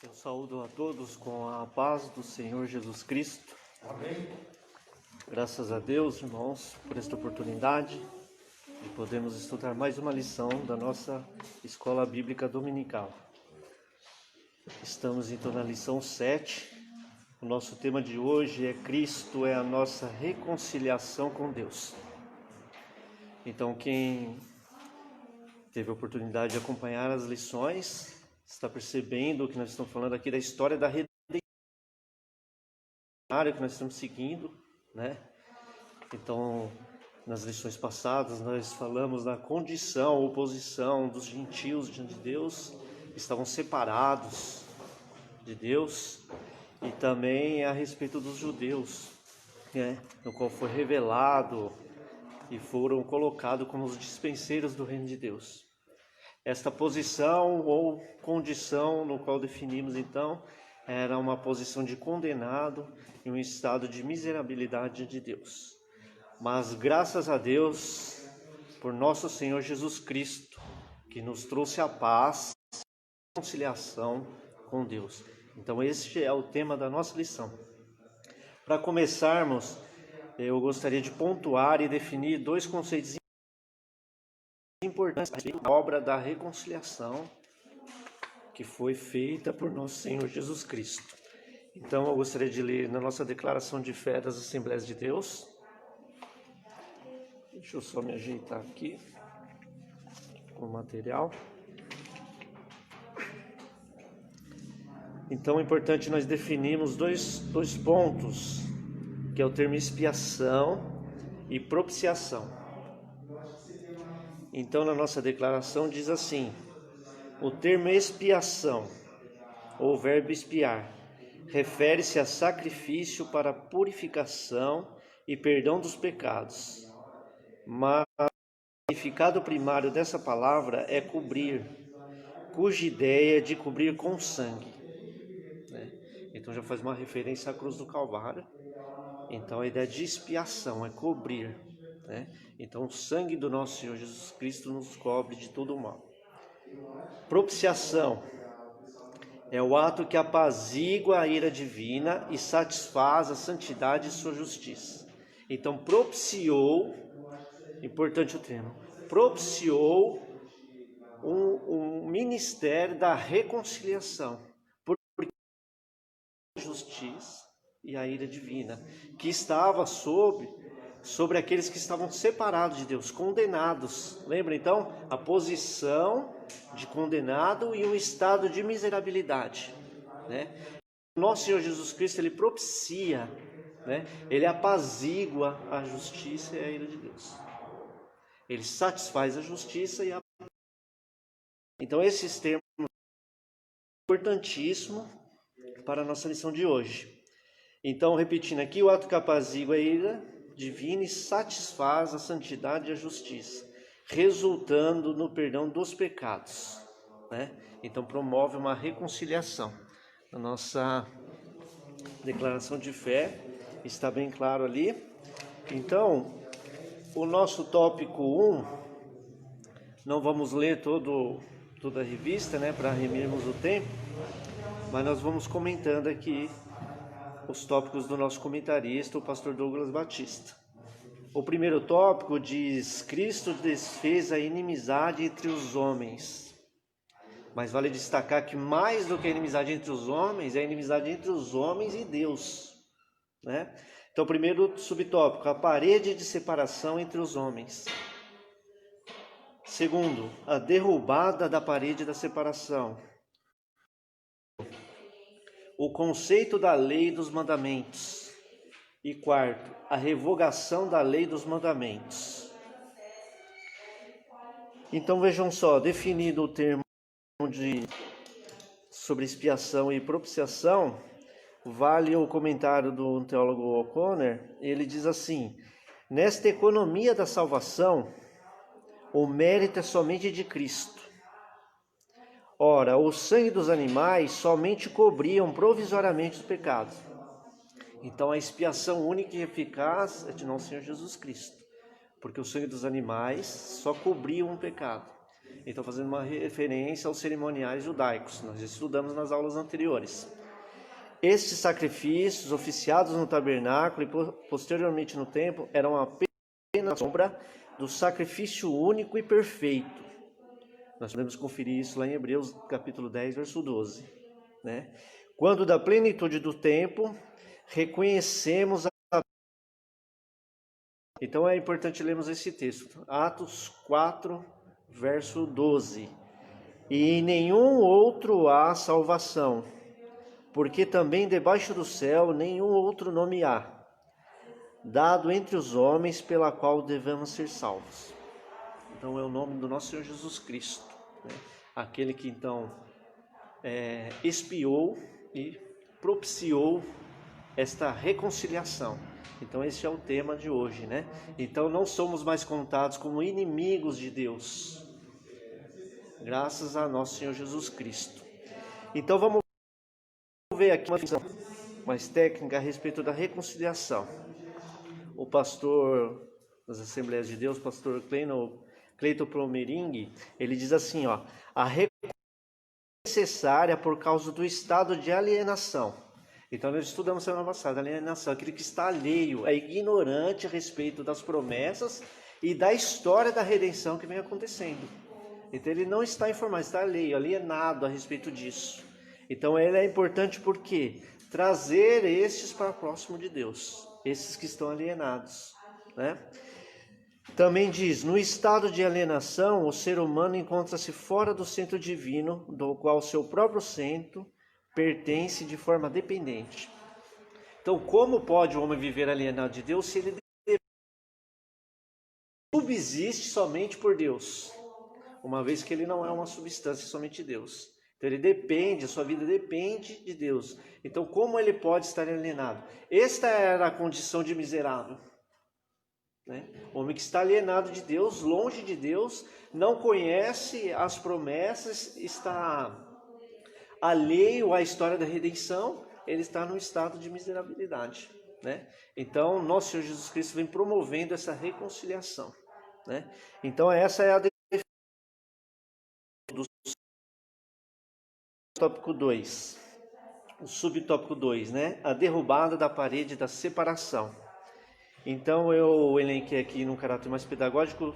Eu saúdo a todos com a paz do Senhor Jesus Cristo. Amém. Graças a Deus, irmãos, por esta oportunidade de podermos estudar mais uma lição da nossa Escola Bíblica Dominical. Estamos então na lição 7. O nosso tema de hoje é Cristo é a nossa reconciliação com Deus. Então, quem teve a oportunidade de acompanhar as lições está percebendo que nós estamos falando aqui da história da redenção que nós estamos seguindo, né? Então, nas lições passadas nós falamos da condição ou posição dos gentios diante de Deus, que estavam separados de Deus, e também a respeito dos judeus, né? No qual foi revelado e foram colocados como os dispenseiros do reino de Deus. Esta posição ou condição no qual definimos então era uma posição de condenado em um estado de miserabilidade de Deus. Mas graças a Deus por nosso Senhor Jesus Cristo, que nos trouxe a paz e a reconciliação com Deus. Então este é o tema da nossa lição. Para começarmos, eu gostaria de pontuar e definir dois conceitos importantes da obra da reconciliação que foi feita por nosso Senhor Jesus Cristo. Então eu gostaria de ler na nossa declaração de fé das Assembleias de Deus. Deixa eu só me ajeitar aqui com o material. Então é importante nós definirmos dois pontos, que é o termo expiação e propiciação. Então, na nossa declaração diz assim: o termo expiação, ou verbo expiar, refere-se a sacrifício para purificação e perdão dos pecados. Mas o significado primário dessa palavra é cobrir, cuja ideia é de cobrir com sangue, né? Então já faz uma referência à cruz do Calvário. Então a ideia de expiação é cobrir, né? Então o sangue do nosso Senhor Jesus Cristo nos cobre de todo o mal. Propiciação é o ato que apazigua a ira divina e satisfaz a santidade e sua justiça. Então propiciou, importante o termo, propiciou um ministério da reconciliação por a justiça e a ira divina, que estava sobre aqueles que estavam separados de Deus, condenados. Lembra então? A posição de condenado e um estado de miserabilidade, né? Nosso Senhor Jesus Cristo, ele propicia, né? Ele apazigua a justiça e a ira de Deus. Ele satisfaz a justiça e a... Então esses termos são importantíssimos para a nossa lição de hoje. Então, repetindo aqui, o ato que apazigua a ira divina e satisfaz a santidade e a justiça, resultando no perdão dos pecados, né? Então promove uma reconciliação. A nossa declaração de fé está bem claro ali. Então, o nosso tópico 1, não vamos ler toda a revista, né, para remirmos o tempo, mas nós vamos comentando aqui os tópicos do nosso comentarista, o pastor Douglas Batista. O primeiro tópico diz: Cristo desfez a inimizade entre os homens. Mas vale destacar que mais do que a inimizade entre os homens, é a inimizade entre os homens e Deus, né? Então, primeiro subtópico, a parede de separação entre os homens. Segundo, a derrubada da parede da separação. O conceito da lei dos mandamentos. E quarto, a revogação da lei dos mandamentos. Então vejam só, definido o termo sobre expiação e propiciação, vale o comentário do teólogo O'Connor. Ele diz assim: nesta economia da salvação, o mérito é somente de Cristo. Ora, o sangue dos animais somente cobriam provisoriamente os pecados. Então a expiação única e eficaz é de nosso Senhor Jesus Cristo, porque o sangue dos animais só cobria um pecado. Então, fazendo uma referência aos cerimoniais judaicos, nós estudamos nas aulas anteriores. Estes sacrifícios oficiados no tabernáculo e posteriormente no templo eram apenas sombra do sacrifício único e perfeito. Nós podemos conferir isso lá em Hebreus capítulo 10, verso 12. Né? Quando da plenitude do tempo, reconhecemos a... Então é importante lermos esse texto. Atos 4, verso 12. E em nenhum outro há salvação, porque também debaixo do céu nenhum outro nome há, dado entre os homens pela qual devemos ser salvos. Então é o nome do nosso Senhor Jesus Cristo, né? Aquele que então expiou e propiciou esta reconciliação. Então esse é o tema de hoje, né? Então não somos mais contados como inimigos de Deus, graças a nosso Senhor Jesus Cristo. Então vamos ver aqui uma visão mais técnica a respeito da reconciliação. O pastor das Assembleias de Deus, pastor Cleiton Plomering, ele diz assim, ó: a reconciliação é necessária por causa do estado de alienação. Então nós estudamos semana passada, alienação, aquele que está alheio, é ignorante a respeito das promessas e da história da redenção que vem acontecendo. Então ele não está informado, está alheio, alienado a respeito disso. Então ele é importante porque trazer estes para próximo de Deus, esses que estão alienados, né? Também diz, no estado de alienação, o ser humano encontra-se fora do centro divino, do qual seu próprio centro pertence de forma dependente. Então, como pode o homem viver alienado de Deus se ele subsiste somente por Deus, uma vez que ele não é uma substância, somente Deus? Então ele depende, a sua vida depende de Deus. Então como ele pode estar alienado? Esta era a condição de miserável, né? O homem que está alienado de Deus, longe de Deus, não conhece as promessas, está alheio à história da redenção, ele está num estado de miserabilidade, né? Então nosso Senhor Jesus Cristo vem promovendo essa reconciliação, né? Então essa é a do tópico 2, o subtópico 2, né? A derrubada da parede da separação. Então eu elenquei aqui num caráter mais pedagógico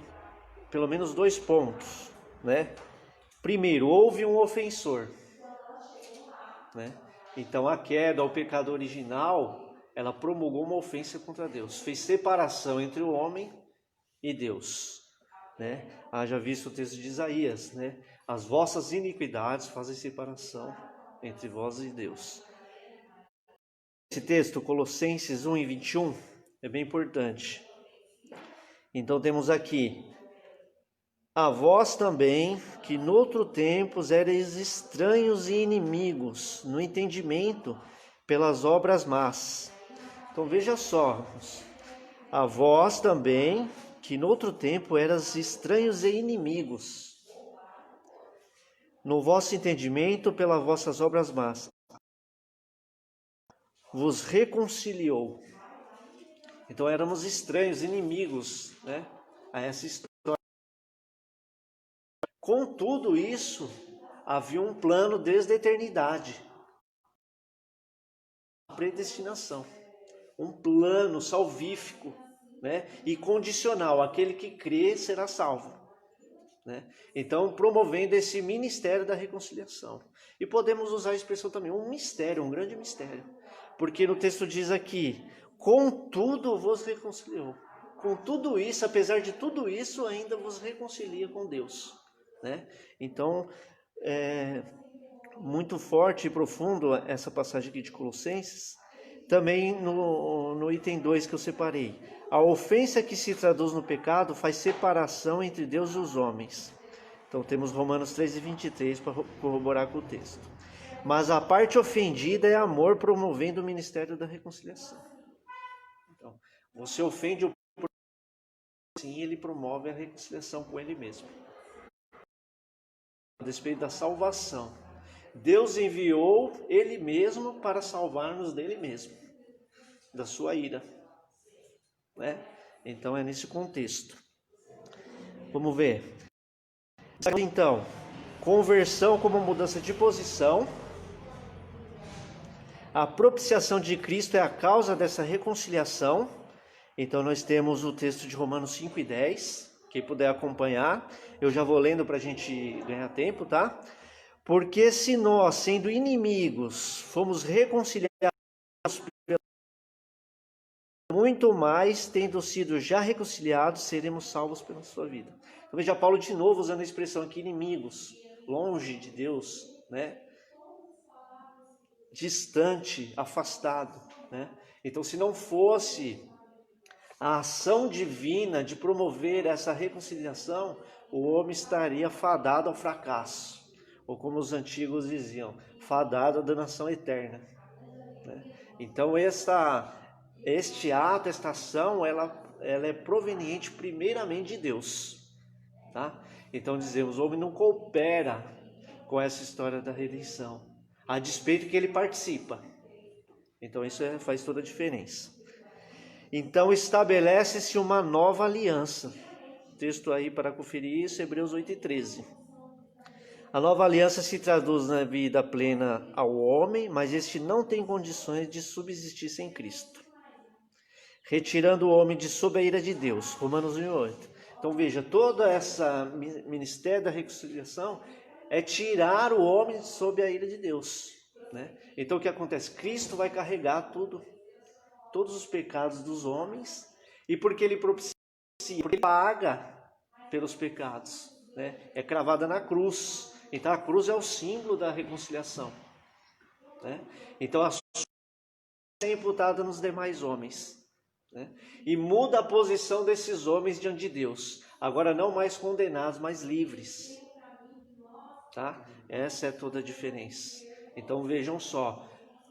pelo menos 2 pontos, né? Primeiro, houve um ofensor, né? Então a queda, o pecado original, ela promulgou uma ofensa contra Deus, fez separação entre o homem e Deus, né? Haja visto o texto de Isaías, né? As vossas iniquidades fazem separação entre vós e Deus. Esse texto, Colossenses 1:21, é bem importante. Então temos aqui: a vós também, que noutro tempos erais estranhos e inimigos no entendimento pelas obras más. Então veja só, a vós também, que noutro tempo eras estranhos e inimigos no vosso entendimento pelas vossas obras más, vos reconciliou. Então éramos estranhos, inimigos, né, a essa história. Com tudo isso, havia um plano desde a eternidade, a predestinação, um plano salvífico, né, e condicional, aquele que crê será salvo, né? Então, promovendo esse ministério da reconciliação. E podemos usar a expressão também, um mistério, um grande mistério, porque no texto diz aqui: contudo vos reconciliou. Com tudo isso, apesar de tudo isso, ainda vos reconcilia com Deus, né? Então, é muito forte e profundo essa passagem aqui de Colossenses. Também no item 2 que eu separei: a ofensa que se traduz no pecado faz separação entre Deus e os homens. Então temos Romanos 3:23 para corroborar com o texto. Mas a parte ofendida é amor, promovendo o ministério da reconciliação. Então, você ofende o sim, ele promove a reconciliação com ele mesmo. A respeito da salvação, Deus enviou ele mesmo para salvar-nos dele mesmo, da sua ira, né? Então é nesse contexto. Vamos ver. Então, conversão como mudança de posição. A propiciação de Cristo é a causa dessa reconciliação. Então nós temos o texto de Romanos 5 e 10. Quem puder acompanhar, eu já vou lendo para a gente ganhar tempo, tá? Porque se nós, sendo inimigos, fomos reconciliados, muito mais, tendo sido já reconciliados, seremos salvos pela sua vida. Então veja Paulo de novo usando a expressão aqui, inimigos, longe de Deus, né? Distante, afastado, né? Então se não fosse a ação divina de promover essa reconciliação, o homem estaria fadado ao fracasso, ou como os antigos diziam, fadado à danação eterna, né? Então este ato, esta ação, ela é proveniente primeiramente de Deus, tá? Então dizemos, o homem não coopera com essa história da redenção, a despeito que ele participa. Então isso faz toda a diferença. Então estabelece-se uma nova aliança. Texto aí para conferir isso, Hebreus 8 e 13. A nova aliança se traduz na vida plena ao homem, mas este não tem condições de subsistir sem Cristo, retirando o homem de sob a ira de Deus. Romanos 1:8. Então veja, toda essa ministério da reconciliação é tirar o homem sob a ira de Deus, né? Então o que acontece? Cristo vai carregar todos os pecados dos homens, e porque ele propicia, porque ele paga pelos pecados, né? É cravada na cruz. Então a cruz é o símbolo da reconciliação, né? Então a cruz é imputada nos demais homens, né? E muda a posição desses homens diante de Deus. Agora não mais condenados, mas livres, tá? Essa é toda a diferença. Então vejam só,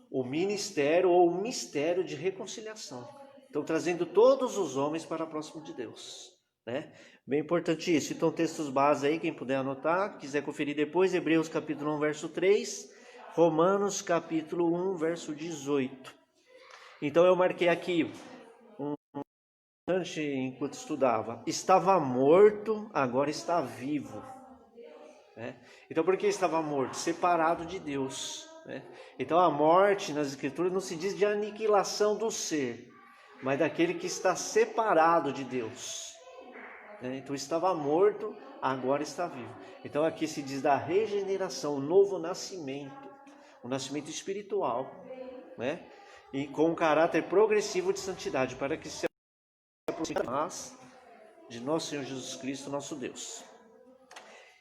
o ministério ou o mistério de reconciliação. Então trazendo todos os homens para próximo de Deus, né? Bem importante isso. Então textos base aí, quem puder anotar, quiser conferir depois, Hebreus capítulo 1, verso 3, Romanos capítulo 1, verso 18. Então eu marquei aqui enquanto estudava, estava morto, agora está vivo, né? Então por que estava morto? Separado de Deus, né? Então a morte nas escrituras não se diz de aniquilação do ser, mas daquele que está separado de Deus, né? Então estava morto, agora está vivo. Então aqui se diz da regeneração, o novo nascimento, o nascimento espiritual, né? E com um caráter progressivo de santidade, para que se aproxime de nosso Senhor Jesus Cristo, nosso Deus.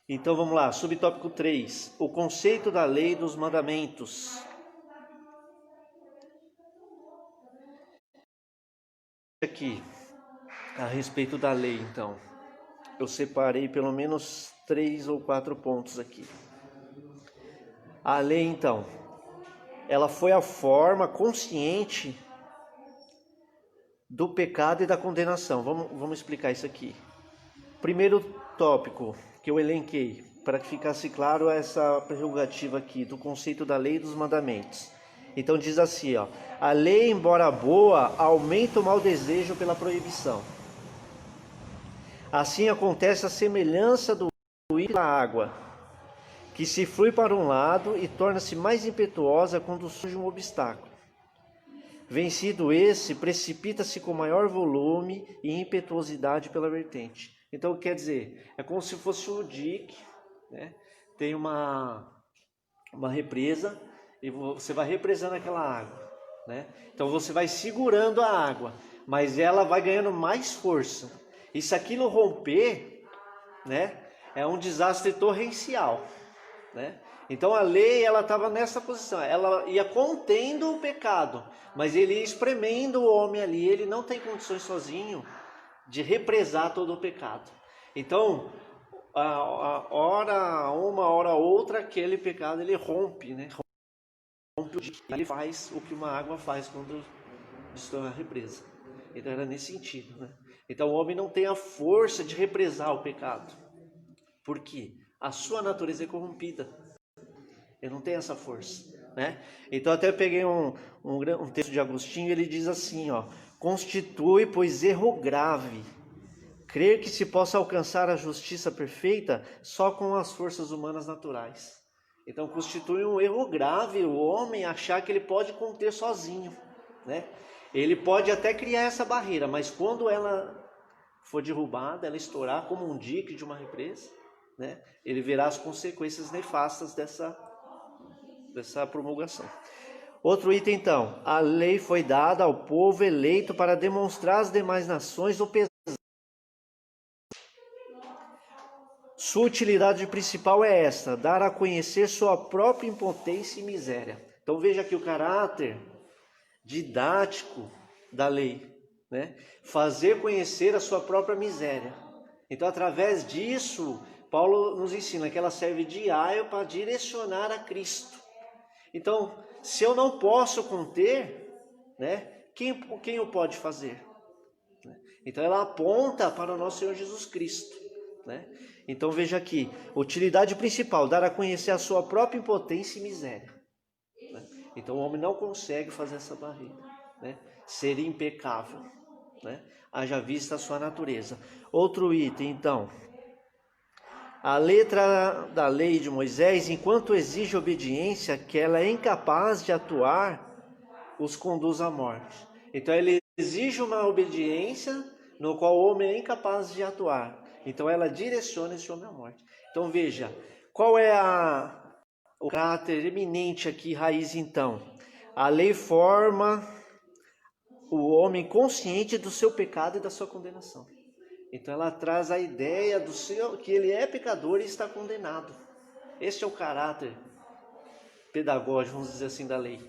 Então vamos lá, subtópico 3, o conceito da lei dos mandamentos. Aqui, a respeito da lei, então, eu separei pelo menos 3 ou 4 pontos aqui. A lei, então, ela foi a forma consciente do pecado e da condenação. Vamos explicar isso aqui. Primeiro tópico que eu elenquei, para que ficasse claro essa prerrogativa aqui do conceito da lei e dos mandamentos. Então diz assim, ó, a lei, embora boa, aumenta o mau desejo pela proibição. Assim acontece a semelhança do fluir da água, que se flui para um lado e torna-se mais impetuosa quando surge um obstáculo. Vencido esse, precipita-se com maior volume e impetuosidade pela vertente. Então quer dizer, é como se fosse um dique, né? Tem uma represa e você vai represando aquela água, né? Então você vai segurando a água, mas ela vai ganhando mais força. E se aquilo romper, né, é um desastre torrencial, né? Então a lei, ela estava nessa posição, ela ia contendo o pecado, mas ele ia espremendo o homem ali, ele não tem condições sozinho de represar todo o pecado. Então, uma hora outra, aquele pecado ele rompe, né? Ele faz o que uma água faz quando destrói a represa. Então era nesse sentido, né? Então o homem não tem a força de represar o pecado. Por quê? A sua natureza é corrompida. Ele não tem essa força, né? Então até peguei um texto de Agostinho, ele diz assim, ó: constitui, pois, erro grave, Crer que se possa alcançar a justiça perfeita só com as forças humanas naturais. Então constitui um erro grave o homem achar que ele pode conter sozinho, né? Ele pode até criar essa barreira, mas quando ela for derrubada, ela estourar como um dique de uma represa, né? Ele verá as consequências nefastas dessa promulgação. Outro item então, a lei foi dada ao povo eleito para demonstrar às demais nações o pesar. Sua utilidade principal é esta, dar a conhecer sua própria impotência e miséria. Então veja aqui o caráter didático da lei, né? Fazer conhecer a sua própria miséria. Então através disso, Paulo nos ensina que ela serve de aio para direcionar a Cristo. Então, se eu não posso conter, né? Quem o pode fazer? Então ela aponta para o nosso Senhor Jesus Cristo, né? Então veja aqui, utilidade principal, dar a conhecer a sua própria impotência e miséria, né? Então o homem não consegue fazer essa barreira, né? Ser impecável, né? Haja vista a sua natureza. Outro item então, a letra da lei de Moisés, enquanto exige obediência, que ela é incapaz de atuar, os conduz à morte. Então ele exige uma obediência no qual o homem é incapaz de atuar. Então ela direciona esse homem à morte. Então veja, qual é o caráter eminente aqui, raiz então? A lei forma o homem consciente do seu pecado e da sua condenação. Então ela traz a ideia que ele é pecador e está condenado. Este é o caráter pedagógico, vamos dizer assim, da lei,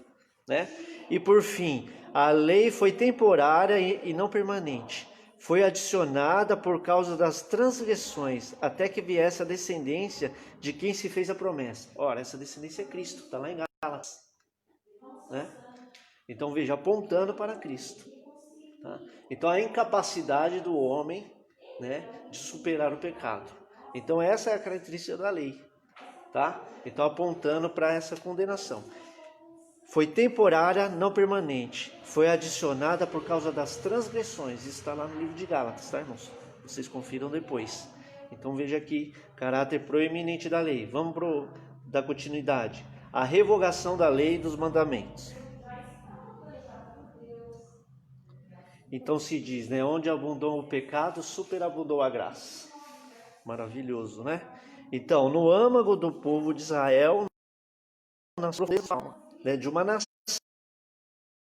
né? E por fim, a lei foi temporária e não permanente. Foi adicionada por causa das transgressões, até que viesse a descendência de quem se fez a promessa. Ora, essa descendência é Cristo, está lá em Gálatas, né? Então veja, apontando para Cristo, tá? Então a incapacidade do homem, né, de superar o pecado. Então essa é a característica da lei, tá? Então apontando para essa condenação. Foi temporária, não permanente. Foi adicionada por causa das transgressões. Isso está lá no livro de Gálatas, tá, irmãos? Vocês confiram depois. Então veja aqui, caráter proeminente da lei. Vamos dar continuidade. A revogação da lei e dos mandamentos. Então se diz, né? Onde abundou o pecado, superabundou a graça. Maravilhoso, né? Então, no âmago do povo de Israel, na sua alma, né, de uma nação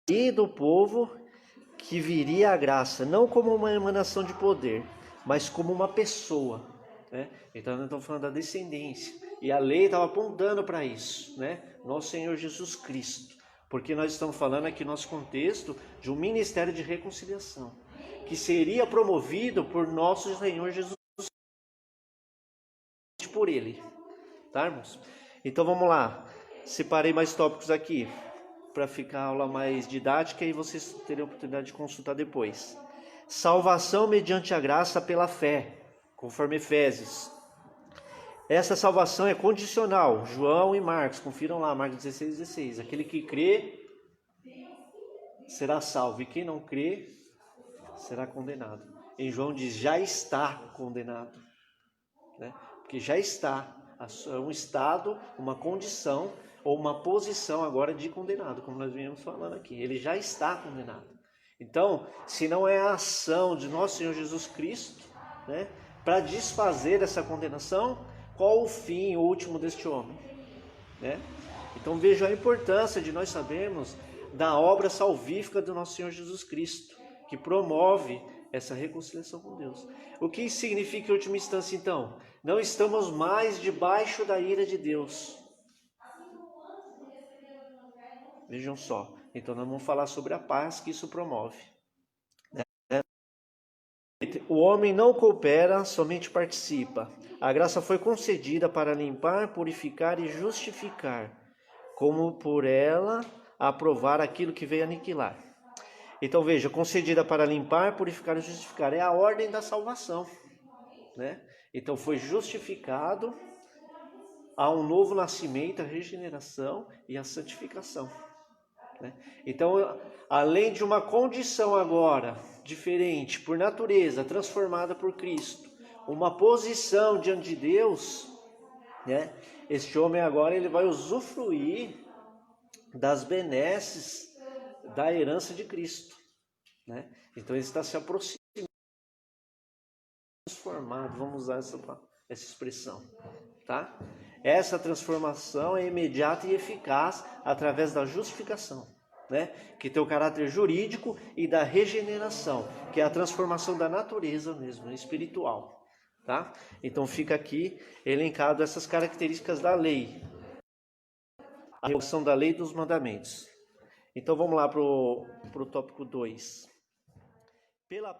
e do povo que viria a graça, não como uma emanação de poder, mas como uma pessoa, né? Então nós estamos falando da descendência, e a lei estava apontando para isso, né? Nosso Senhor Jesus Cristo, porque nós estamos falando aqui no nosso contexto de um ministério de reconciliação, que seria promovido por nosso Senhor Jesus Cristo, por Ele, tá, irmãos? Então vamos lá, separei mais tópicos aqui, para ficar a aula mais didática e vocês terem a oportunidade de consultar depois. Salvação mediante a graça pela fé, conforme Efésios. Essa salvação é condicional. João e Marcos, confiram lá, Marcos 16:16. Aquele que crê será salvo, e quem não crê será condenado. Em João diz, já está condenado, né? Porque já está, é um estado, uma condição ou uma posição agora de condenado, como nós viemos falando aqui. Ele já está condenado. Então, se não é a ação de nosso Senhor Jesus Cristo, né, para desfazer essa condenação, qual o fim último deste homem, né? Então veja a importância de nós sabermos da obra salvífica do nosso Senhor Jesus Cristo, que promove essa reconciliação com Deus. O que significa em última instância então? Não estamos mais debaixo da ira de Deus. Vejam só, então nós vamos falar sobre a paz que isso promove, né? O homem não coopera, somente participa. A graça foi concedida para limpar, purificar e justificar, como por ela aprovar aquilo que veio aniquilar. Então veja, concedida para limpar, purificar e justificar, é a ordem da salvação, né? Então foi justificado, há um novo nascimento, a regeneração e a santificação, né? Então, além de uma condição agora diferente, por natureza, transformada por Cristo, uma posição diante de Deus, né? Este homem agora ele vai usufruir das benesses da herança de Cristo, né? Então ele está se aproximando, transformado, vamos usar essa expressão, tá? Essa transformação é imediata e eficaz através da justificação, né? Que tem o caráter jurídico, e da regeneração, que é a transformação da natureza mesmo, espiritual, tá? Então fica aqui elencado essas características da lei, a revolução da lei e dos mandamentos. Então vamos lá para o tópico 2. Pela